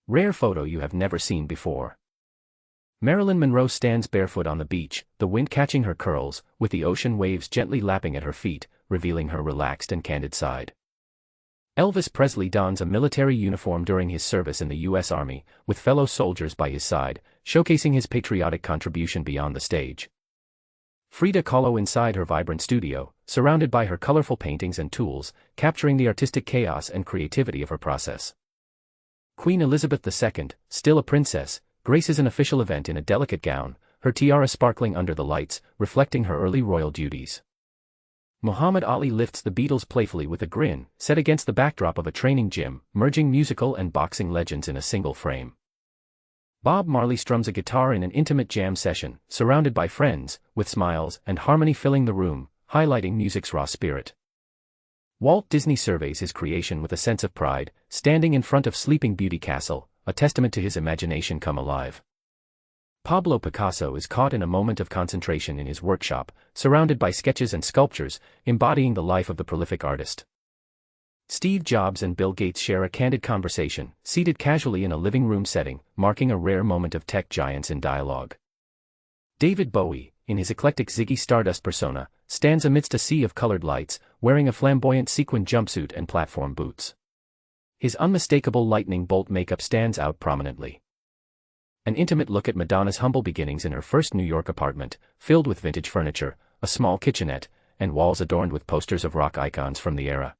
Rare photo you have never seen before. Marilyn Monroe stands barefoot on the beach, the wind catching her curls, with the ocean waves gently lapping at her feet, revealing her relaxed and candid side. Elvis Presley dons a military uniform during his service in the U.S. Army, with fellow soldiers by his side, showcasing his patriotic contribution beyond the stage. Frida Kahlo inside her vibrant studio, surrounded by her colorful paintings and tools, capturing the artistic chaos and creativity of her process. Queen Elizabeth II, still a princess, graces an official event in a delicate gown, her tiara sparkling under the lights, reflecting her early royal duties. Muhammad Ali lifts the Beatles playfully with a grin, set against the backdrop of a training gym, merging musical and boxing legends in a single frame. Bob Marley strums a guitar in an intimate jam session, surrounded by friends, with smiles and harmony filling the room, highlighting music's raw spirit. Walt Disney surveys his creation with a sense of pride, standing in front of Sleeping Beauty Castle, a testament to his imagination come alive. Pablo Picasso is caught in a moment of concentration in his workshop, surrounded by sketches and sculptures, embodying the life of the prolific artist. Steve Jobs and Bill Gates share a candid conversation, seated casually in a living room setting, marking a rare moment of tech giants in dialogue. David Bowie, in his eclectic Ziggy Stardust persona, stands amidst a sea of colored lights, wearing a flamboyant sequined jumpsuit and platform boots. His unmistakable lightning bolt makeup stands out prominently. An intimate look at Madonna's humble beginnings in her first New York apartment, filled with vintage furniture, a small kitchenette, and walls adorned with posters of rock icons from the era.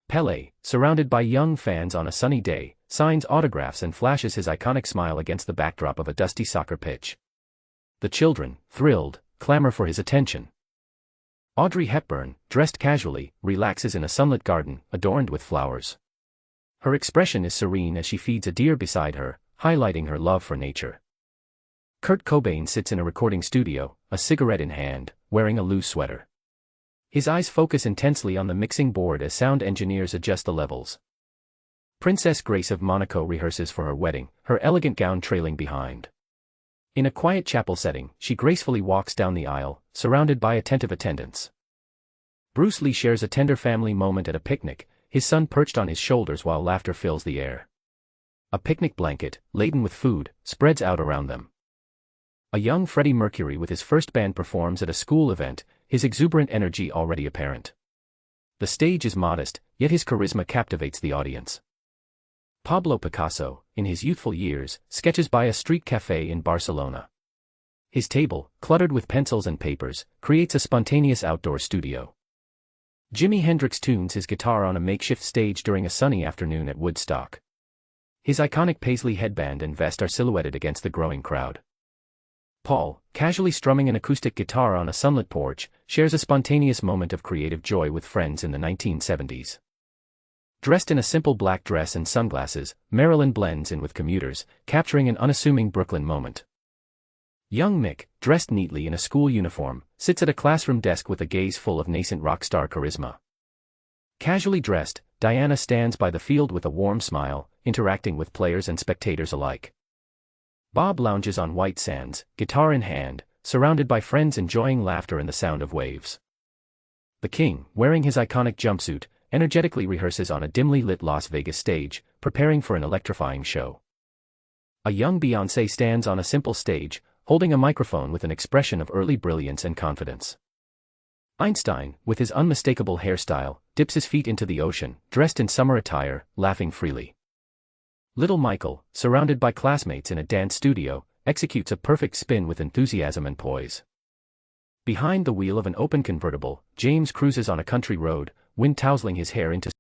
Pelé, surrounded by young fans on a sunny day, signs autographs and flashes his iconic smile against the backdrop of a dusty soccer pitch. The children, thrilled, clamor for his attention. Audrey Hepburn, dressed casually, relaxes in a sunlit garden, adorned with flowers. Her expression is serene as she feeds a deer beside her, highlighting her love for nature. Kurt Cobain sits in a recording studio, a cigarette in hand, wearing a loose sweater. His eyes focus intensely on the mixing board as sound engineers adjust the levels. Princess Grace of Monaco rehearses for her wedding, her elegant gown trailing behind. In a quiet chapel setting, she gracefully walks down the aisle, surrounded by attentive attendants. Bruce Lee shares a tender family moment at a picnic, his son perched on his shoulders while laughter fills the air. A picnic blanket, laden with food, spreads out around them. A young Freddie Mercury with his first band performs at a school event, his exuberant energy already apparent. The stage is modest, yet his charisma captivates the audience. Pablo Picasso, in his youthful years, sketches by a street cafe in Barcelona. His table, cluttered with pencils and papers, creates a spontaneous outdoor studio. Jimi Hendrix tunes his guitar on a makeshift stage during a sunny afternoon at Woodstock. His iconic paisley headband and vest are silhouetted against the growing crowd. Paul, casually strumming an acoustic guitar on a sunlit porch, shares a spontaneous moment of creative joy with friends in the 1970s. Dressed in a simple black dress and sunglasses, Marilyn blends in with commuters, capturing an unassuming Brooklyn moment. Young Mick, dressed neatly in a school uniform, sits at a classroom desk with a gaze full of nascent rock star charisma. Casually dressed, Diana stands by the field with a warm smile, interacting with players and spectators alike. Bob lounges on white sands, guitar in hand, surrounded by friends enjoying laughter and the sound of waves. The King, wearing his iconic jumpsuit, energetically rehearses on a dimly lit Las Vegas stage, preparing for an electrifying show. A young Beyoncé stands on a simple stage, holding a microphone with an expression of early brilliance and confidence. Einstein, with his unmistakable hairstyle, dips his feet into the ocean, dressed in summer attire, laughing freely. Little Michael, surrounded by classmates in a dance studio, executes a perfect spin with enthusiasm and poise. Behind the wheel of an open convertible, James cruises on a country road, wind tousling his hair into